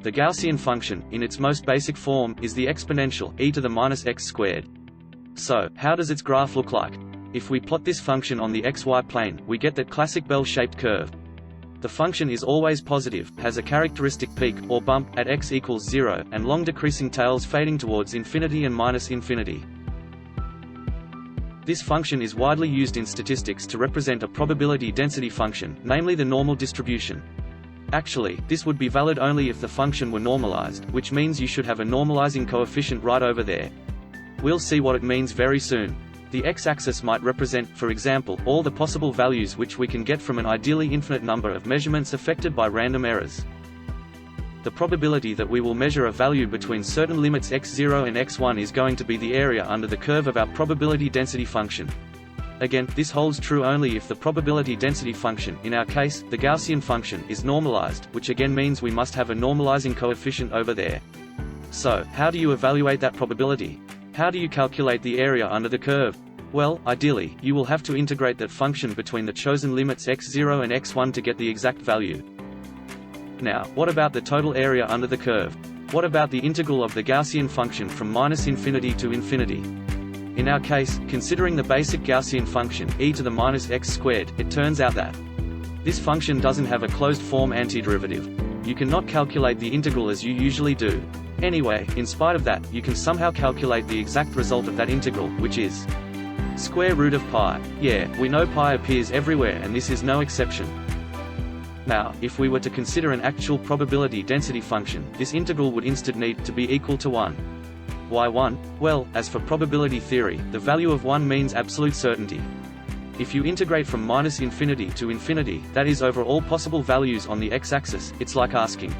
The Gaussian function, in its most basic form, is the exponential e to the minus x squared. So, how does its graph look like? If we plot this function on the xy plane, we get that classic bell-shaped curve. The function is always positive, has a characteristic peak, or bump, at x equals 0, and long decreasing tails fading towards infinity and minus infinity. This function is widely used in statistics to represent a probability density function, namely the normal distribution. Actually, this would be valid only if the function were normalized, which means you should have a normalizing coefficient right over there. We'll see what it means very soon. The x-axis might represent, for example, all the possible values which we can get from an ideally infinite number of measurements affected by random errors. The probability that we will measure a value between certain limits x0 and x1 is going to be the area under the curve of our probability density function. Again, this holds true only if the probability density function, in our case, the Gaussian function, is normalized, which again means we must have a normalizing coefficient over there. So, how do you evaluate that probability? How do you calculate the area under the curve? Well, ideally, you will have to integrate that function between the chosen limits x0 and x1 to get the exact value. Now, what about the total area under the curve? What about the integral of the Gaussian function from minus infinity to infinity? In our case, considering the basic Gaussian function, e to the minus x squared, it turns out that this function doesn't have a closed-form antiderivative. You cannot calculate the integral as you usually do. Anyway, in spite of that, you can somehow calculate the exact result of that integral, which is square root of pi. Yeah, we know pi appears everywhere and this is no exception. Now, if we were to consider an actual probability density function, this integral would instead need to be equal to 1. Why 1? Well, as for probability theory, the value of 1 means absolute certainty. If you integrate from minus infinity to infinity, that is over all possible values on the x-axis, it's like asking,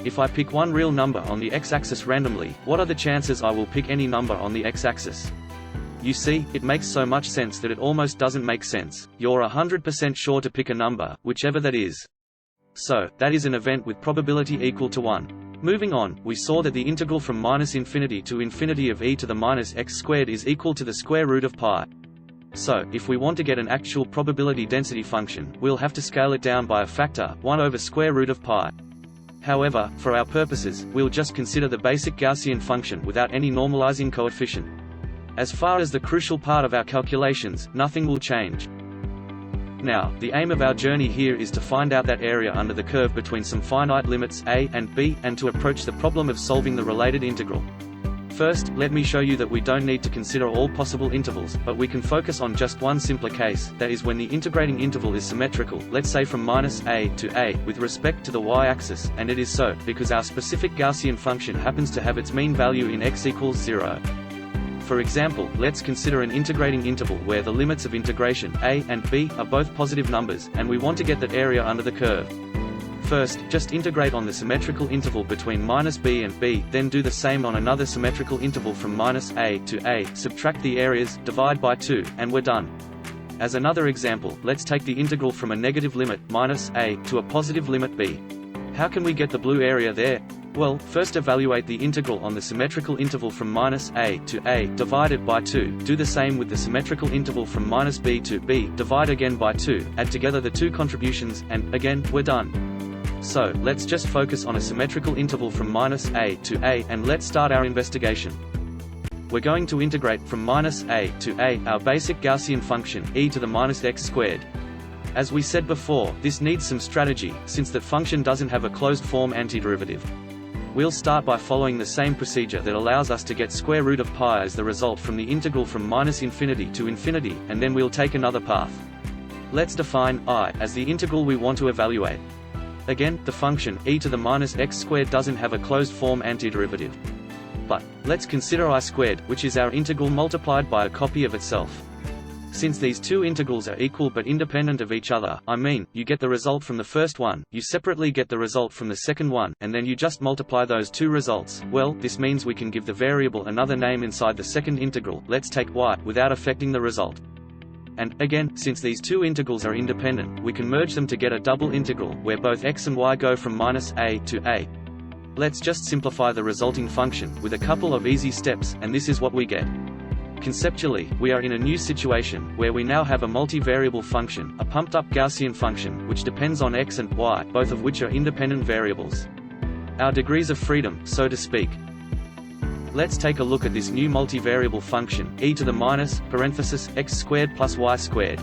if I pick one real number on the x-axis randomly, what are the chances I will pick any number on the x-axis? You see, it makes so much sense that it almost doesn't make sense. You're 100% sure to pick a number, whichever that is. So, that is an event with probability equal to 1. Moving on, we saw that the integral from minus infinity to infinity of e to the minus x squared is equal to the square root of pi. So, if we want to get an actual probability density function, we'll have to scale it down by a factor, 1 over square root of pi. However, for our purposes, we'll just consider the basic Gaussian function without any normalizing coefficient. As far as the crucial part of our calculations, nothing will change. Now, the aim of our journey here is to find out that area under the curve between some finite limits a and b, and to approach the problem of solving the related integral. First, let me show you that we don't need to consider all possible intervals, but we can focus on just one simpler case, that is when the integrating interval is symmetrical, let's say from minus a to a, with respect to the y-axis, and it is so, because our specific Gaussian function happens to have its mean value in x equals 0. For example, let's consider an integrating interval where the limits of integration, a and b, are both positive numbers, and we want to get that area under the curve. First, just integrate on the symmetrical interval between minus b and b, then do the same on another symmetrical interval from minus a to a, subtract the areas, divide by 2, and we're done. As another example, let's take the integral from a negative limit, minus a, to a positive limit b. How can we get the blue area there? Well, first evaluate the integral on the symmetrical interval from minus a to a, divided by 2, do the same with the symmetrical interval from minus b to b, divide again by 2, add together the two contributions, and, again, we're done. So, let's just focus on a symmetrical interval from minus a to a, and let's start our investigation. We're going to integrate from minus a to a, our basic Gaussian function, e to the minus x squared. As we said before, this needs some strategy, since that function doesn't have a closed-form antiderivative. We'll start by following the same procedure that allows us to get square root of pi as the result from the integral from minus infinity to infinity, and then we'll take another path. Let's define I as the integral we want to evaluate. Again, the function, e to the minus x squared doesn't have a closed-form antiderivative. But, let's consider I squared, which is our integral multiplied by a copy of itself. Since these two integrals are equal but independent of each other, I mean, you get the result from the first one, you separately get the result from the second one, and then you just multiply those two results. Well, this means we can give the variable another name inside the second integral, let's take y, without affecting the result. And, again, since these two integrals are independent, we can merge them to get a double integral, where both x and y go from minus a to a. Let's just simplify the resulting function, with a couple of easy steps, and this is what we get. Conceptually, we are in a new situation, where we now have a multivariable function, a pumped-up Gaussian function, which depends on x and y, both of which are independent variables. our degrees of freedom, so to speak. Let's take a look at this new multivariable function, e to the minus, parenthesis, x squared plus y squared.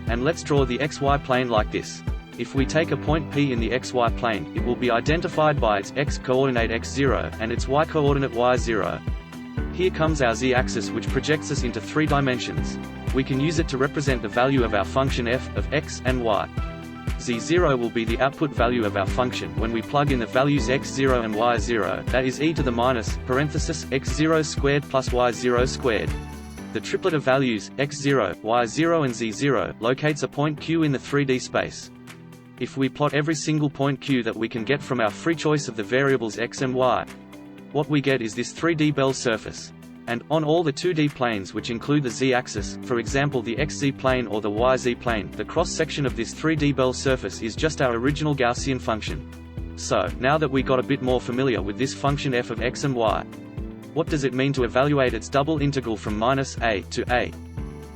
And let's draw the xy plane like this. If we take a point P in the xy plane, it will be identified by its x-coordinate x0, and its y-coordinate y0. Here comes our z-axis, which projects us into 3 dimensions. We can use it to represent the value of our function f, of x, and y. z0 will be the output value of our function when we plug in the values x0 and y0, that is e to the minus, parenthesis, x0 squared plus y0 squared. The triplet of values, x0, y0 and z0, locates a point Q in the 3D space. If we plot every single point Q that we can get from our free choice of the variables x and y, what we get is this 3D Bell surface. And, on all the 2D planes which include the z-axis, for example the xz plane or the yz plane, the cross-section of this 3D Bell surface is just our original Gaussian function. So, now that we got a bit more familiar with this function f of x and y, what does it mean to evaluate its double integral from minus a to a?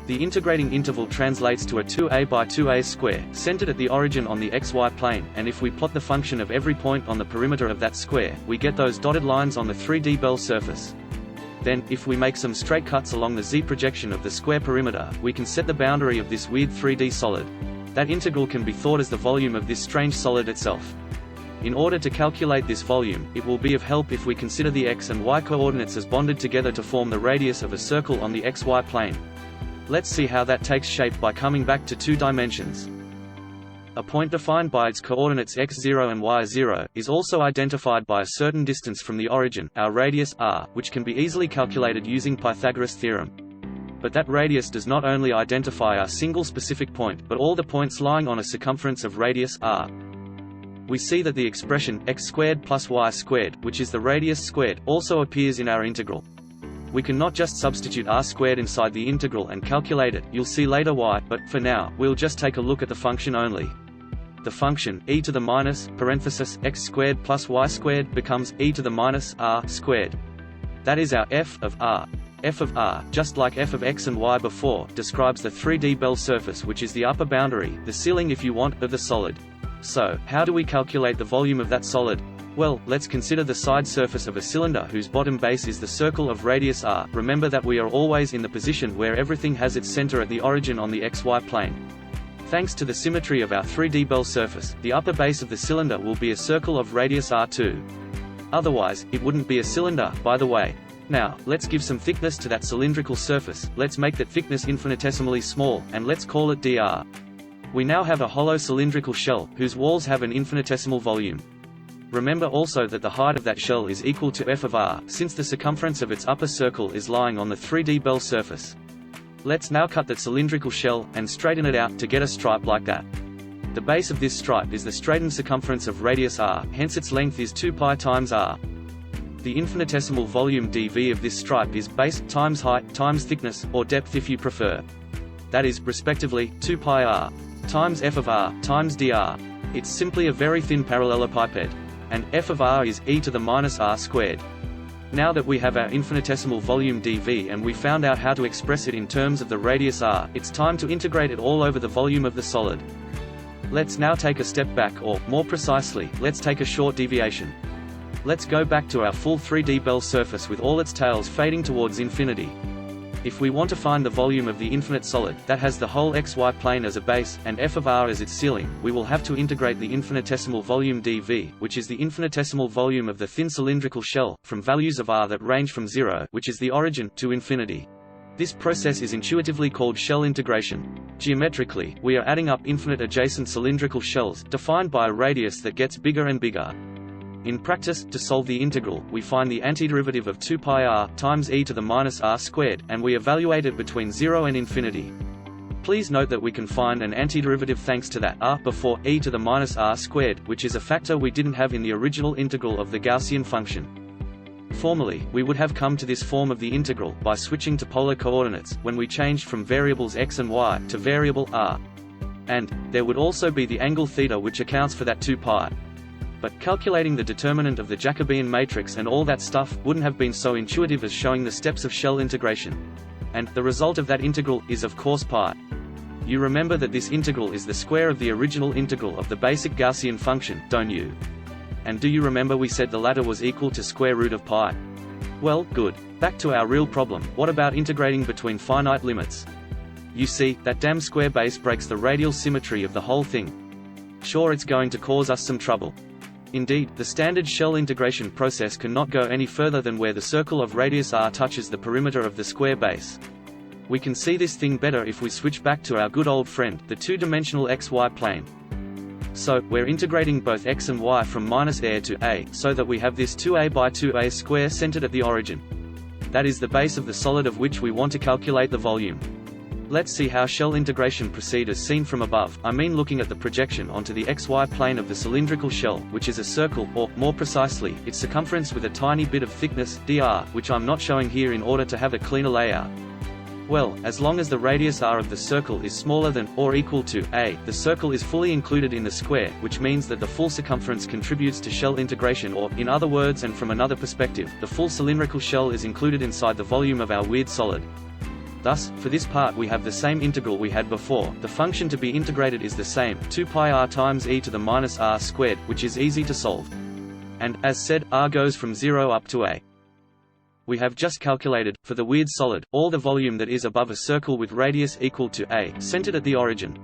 The integrating interval translates to a 2a by 2a square, centered at the origin on the xy plane, and if we plot the function of every point on the perimeter of that square, we get those dotted lines on the 3D Bell surface. Then, if we make some straight cuts along the z-projection of the square perimeter, we can set the boundary of this weird 3D solid. That integral can be thought as the volume of this strange solid itself. In order to calculate this volume, it will be of help if we consider the x and y coordinates as bonded together to form the radius of a circle on the xy plane. Let's see how that takes shape by coming back to 2 dimensions. A point defined by its coordinates x0 and y0, is also identified by a certain distance from the origin, our radius r, which can be easily calculated using Pythagoras' theorem. But that radius does not only identify our single specific point, but all the points lying on a circumference of radius r. We see that the expression x squared plus y squared, which is the radius squared, also appears in our integral. We can not just substitute r squared inside the integral and calculate it, you'll see later why, but for now, we'll just take a look at the function only. The function, e to the minus, parenthesis, x squared plus y squared, becomes e to the minus r squared. That is our f of r. F of r, just like f of x and y before, describes the 3D Bell surface, which is the upper boundary, the ceiling if you want, of the solid. So, how do we calculate the volume of that solid? Well, let's consider the side surface of a cylinder whose bottom base is the circle of radius r. Remember that we are always in the position where everything has its center at the origin on the xy plane. Thanks to the symmetry of our 3D Bell surface, the upper base of the cylinder will be a circle of radius r2. Otherwise, it wouldn't be a cylinder, by the way. Now, let's give some thickness to that cylindrical surface, let's make that thickness infinitesimally small, and let's call it dr. We now have a hollow cylindrical shell, whose walls have an infinitesimal volume. Remember also that the height of that shell is equal to f of r, since the circumference of its upper circle is lying on the 3D Bell surface. Let's now cut that cylindrical shell, and straighten it out to get a stripe like that. The base of this stripe is the straightened circumference of radius r, hence its length is 2 pi times r. The infinitesimal volume dv of this stripe is base, times height, times thickness, or depth if you prefer. That is, respectively, 2 pi r, times f of r, times dr. It's simply a very thin parallelepiped. And f of r is e to the minus r squared. Now that we have our infinitesimal volume dv and we found out how to express it in terms of the radius r, it's time to integrate it all over the volume of the solid. Let's now take a step back, or, more precisely, let's take a short deviation. Let's go back to our full 3D Bell surface with all its tails fading towards infinity. If we want to find the volume of the infinite solid, that has the whole xy plane as a base, and f of r as its ceiling, we will have to integrate the infinitesimal volume dv, which is the infinitesimal volume of the thin cylindrical shell, from values of r that range from 0, which is the origin, to infinity. This process is intuitively called shell integration. Geometrically, we are adding up infinite adjacent cylindrical shells, defined by a radius that gets bigger and bigger. In practice, to solve the integral, we find the antiderivative of 2 pi r times e to the minus r squared, and we evaluate it between 0 and infinity. Please note that we can find an antiderivative thanks to that r before e to the minus r squared, which is a factor we didn't have in the original integral of the Gaussian function. Formally, we would have come to this form of the integral by switching to polar coordinates, when we changed from variables x and y to variable r. And there would also be the angle theta, which accounts for that 2 pi. But calculating the determinant of the Jacobian matrix and all that stuff wouldn't have been so intuitive as showing the steps of shell integration. And the result of that integral is of course pi. You remember that this integral is the square of the original integral of the basic Gaussian function, don't you? and do you remember we said the latter was equal to square root of pi? Well, good. Back to our real problem, what about integrating between finite limits? You see, that damn square base breaks the radial symmetry of the whole thing. Sure, it's going to cause us some trouble. Indeed, the standard shell integration process cannot go any further than where the circle of radius r touches the perimeter of the square base. We can see this thing better if we switch back to our good old friend, the two-dimensional xy plane. So, we're integrating both x and y from minus a to a, so that we have this 2a by 2a square centered at the origin. That is the base of the solid of which we want to calculate the volume. Let's see how shell integration proceeds as seen from above. I mean looking at the projection onto the xy plane of the cylindrical shell, which is a circle, or, more precisely, its circumference with a tiny bit of thickness, dr, which I'm not showing here in order to have a cleaner layout. Well, as long as the radius r of the circle is smaller than, or equal to, a, the circle is fully included in the square, which means that the full circumference contributes to shell integration, or, in other words and from another perspective, the full cylindrical shell is included inside the volume of our weird solid. Thus, for this part we have the same integral we had before. The function to be integrated is the same, 2 pi r times e to the minus r squared, which is easy to solve. And, as said, r goes from 0 up to a. We have just calculated, for the weird solid, all the volume that is above a circle with radius equal to a, centered at the origin.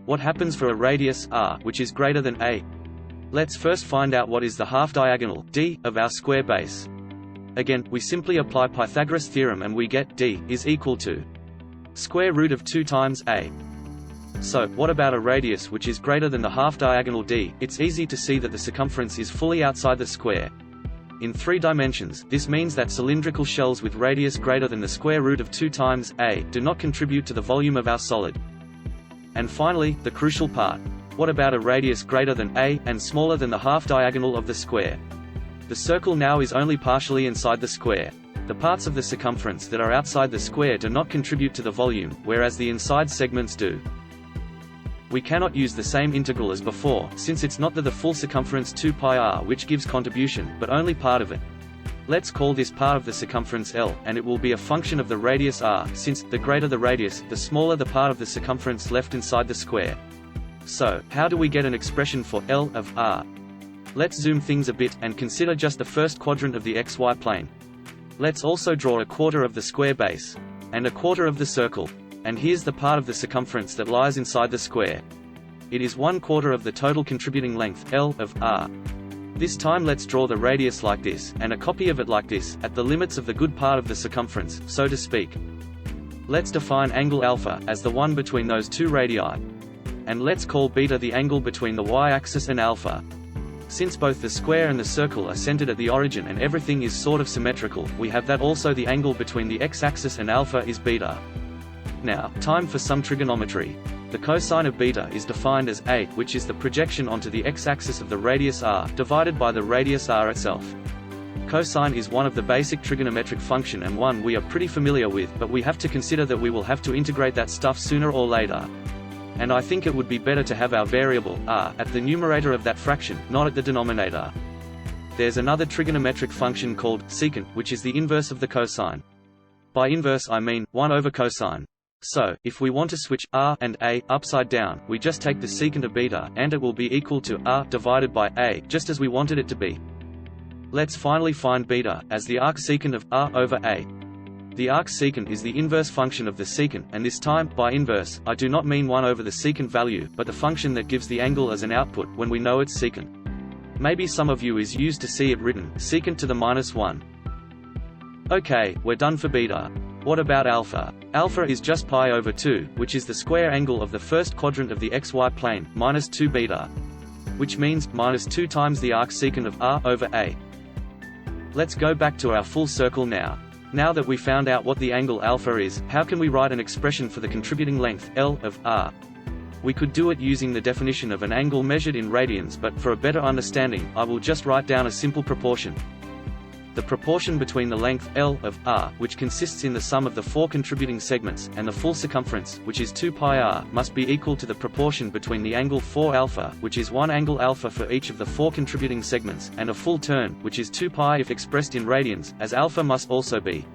What happens for a radius, r, which is greater than a? Let's first find out what is the half-diagonal, d, of our square base. Again, we simply apply Pythagoras' theorem and we get d is equal to square root of 2 times a. So, what about a radius which is greater than the half-diagonal d? It's easy to see that the circumference is fully outside the square. In 3 dimensions, this means that cylindrical shells with radius greater than the square root of 2 times a do not contribute to the volume of our solid. And finally, the crucial part. What about a radius greater than a, and smaller than the half-diagonal of the square? The circle now is only partially inside the square. The parts of the circumference that are outside the square do not contribute to the volume, whereas the inside segments do. We cannot use the same integral as before, since it's not the full circumference 2 pi r which gives contribution, but only part of it. Let's call this part of the circumference L, and it will be a function of the radius r, since, the greater the radius, the smaller the part of the circumference left inside the square. So, how do we get an expression for L of r? Let's zoom things a bit, and consider just the first quadrant of the xy plane. Let's also draw a quarter of the square base. And a quarter of the circle. And here's the part of the circumference that lies inside the square. It is 1/4 of the total contributing length, L, of r. This time let's draw the radius like this, and a copy of it like this, at the limits of the good part of the circumference, so to speak. Let's define angle alpha, as the one between those two radii. And let's call beta the angle between the y-axis and alpha. Since both the square and the circle are centered at the origin and everything is sort of symmetrical, we have that also the angle between the x-axis and alpha is beta. Now, time for some trigonometry. The cosine of beta is defined as a, which is the projection onto the x-axis of the radius r, divided by the radius r itself. Cosine is one of the basic trigonometric function and one we are pretty familiar with, but we have to consider that we will have to integrate that stuff sooner or later. And I think it would be better to have our variable, r, at the numerator of that fraction, not at the denominator. There's another trigonometric function called secant, which is the inverse of the cosine. By inverse I mean 1 over cosine. So, if we want to switch r and a upside down, we just take the secant of beta, and it will be equal to r divided by a, just as we wanted it to be. Let's finally find beta, as the arcsecant of r over a. The arcsecant is the inverse function of the secant, and this time, by inverse, I do not mean 1 over the secant value, but the function that gives the angle as an output, when we know it's secant. Maybe some of you is used to see it written, secant to the -1. Okay, we're done for beta. What about alpha? Alpha is just pi over 2, which is the square angle of the first quadrant of the xy plane, minus 2 beta. Which means, minus 2 times the arcsecant of r over a. Let's go back to our full circle now. Now that we found out what the angle alpha is, how can we write an expression for the contributing length, L, of r? We could do it using the definition of an angle measured in radians, but for a better understanding, I will just write down a simple proportion. The proportion between the length, L, of r, which consists in the sum of the 4 contributing segments, and the full circumference, which is 2 pi r, must be equal to the proportion between the angle 4 alpha, which is 1 angle alpha for each of the 4 contributing segments, and a full turn, which is 2 pi if expressed in radians, as alpha must also be.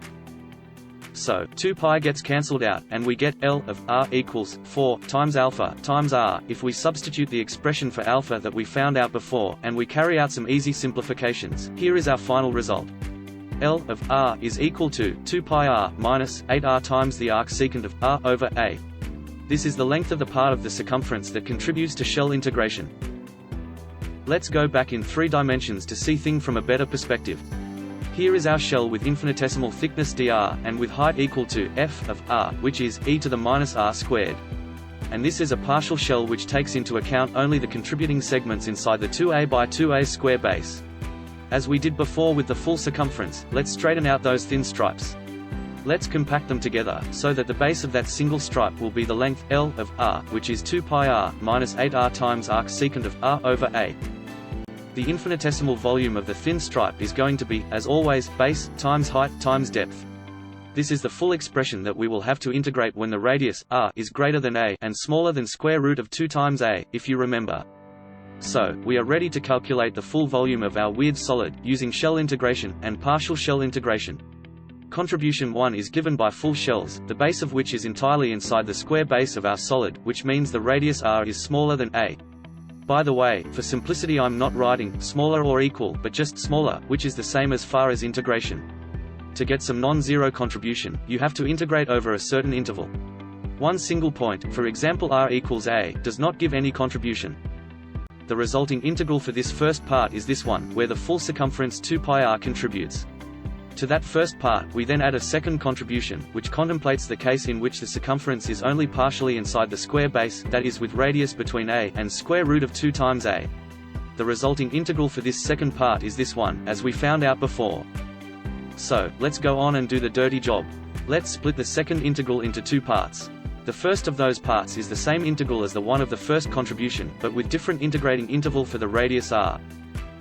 So 2 pi gets cancelled out, and we get L of r equals 4 times alpha times r if we substitute the expression for alpha that we found out before, and we carry out some easy simplifications. Here is our final result. L of r is equal to 2 pi r minus 8r times the arcsecant of r over a. This is the length of the part of the circumference that contributes to shell integration. Let's go back in 3 dimensions to see things from a better perspective. Here is our shell with infinitesimal thickness dr, and with height equal to f of r, which is e to the minus r squared. And this is a partial shell which takes into account only the contributing segments inside the 2a by 2a square base. As we did before with the full circumference, let's straighten out those thin stripes. Let's compact them together, so that the base of that single stripe will be the length L of r, which is 2 pi r minus 8r times arcsecant of r over a. The infinitesimal volume of the thin stripe is going to be, as always, base times height times depth. This is the full expression that we will have to integrate when the radius r is greater than a and smaller than square root of 2 times a, if you remember. So, we are ready to calculate the full volume of our weird solid, using shell integration, and partial shell integration. Contribution 1 is given by full shells, the base of which is entirely inside the square base of our solid, which means the radius r is smaller than a. By the way, for simplicity I'm not writing smaller or equal, but just smaller, which is the same as far as integration. To get some non-zero contribution, you have to integrate over a certain interval. One single point, for example r equals a, does not give any contribution. The resulting integral for this first part is this one, where the full circumference 2 pi r contributes. To that first part, we then add a second contribution, which contemplates the case in which the circumference is only partially inside the square base, that is with radius between a and square root of 2 times a. The resulting integral for this second part is this one, as we found out before. So, let's go on and do the dirty job. Let's split the second integral into 2 parts. The first of those parts is the same integral as the one of the first contribution, but with different integrating interval for the radius r.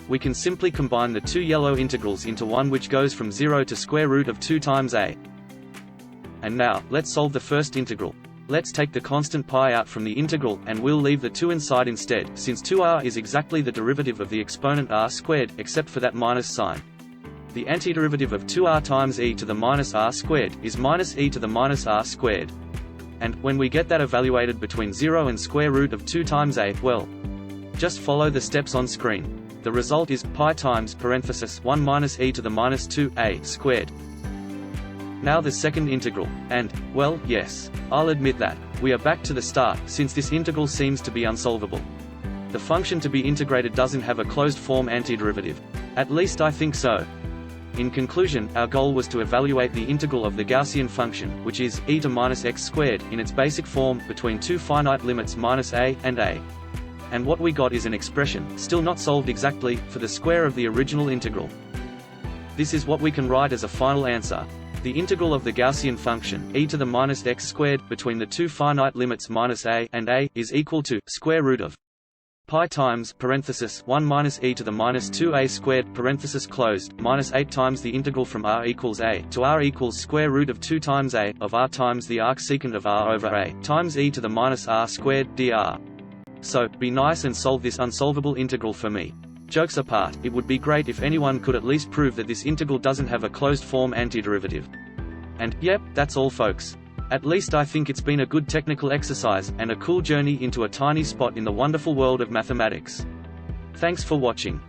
We can simply combine the 2 yellow integrals into one which goes from 0 to square root of 2 times a. And now, let's solve the first integral. Let's take the constant pi out from the integral, and we'll leave the 2 inside instead, since 2r is exactly the derivative of the exponent r squared, except for that minus sign. The antiderivative of 2r times e to the minus r squared is minus e to the minus r squared. And, when we get that evaluated between 0 and square root of 2 times a, well, just follow the steps on screen. The result is pi times parenthesis 1 minus e to the minus 2a squared. Now the second integral, and, well, yes, I'll admit that, we are back to the start, since this integral seems to be unsolvable. The function to be integrated doesn't have a closed form antiderivative. At least I think so. In conclusion, our goal was to evaluate the integral of the Gaussian function, which is e to minus x squared, in its basic form, between two finite limits minus a and a. And what we got is an expression, still not solved exactly, for the square of the original integral. This is what we can write as a final answer. The integral of the Gaussian function, e to the minus x squared, between the two finite limits minus a and a, is equal to square root of pi times parenthesis 1 minus e to the minus 2a squared parenthesis closed minus 8 times the integral from r equals a to r equals square root of 2 times a of r times the arcsecant of r over a times e to the minus r squared dr. So, be nice and solve this unsolvable integral for me. Jokes apart, it would be great if anyone could at least prove that this integral doesn't have a closed form antiderivative. And, yep, that's all folks. At least I think it's been a good technical exercise, and a cool journey into a tiny spot in the wonderful world of mathematics. Thanks for watching.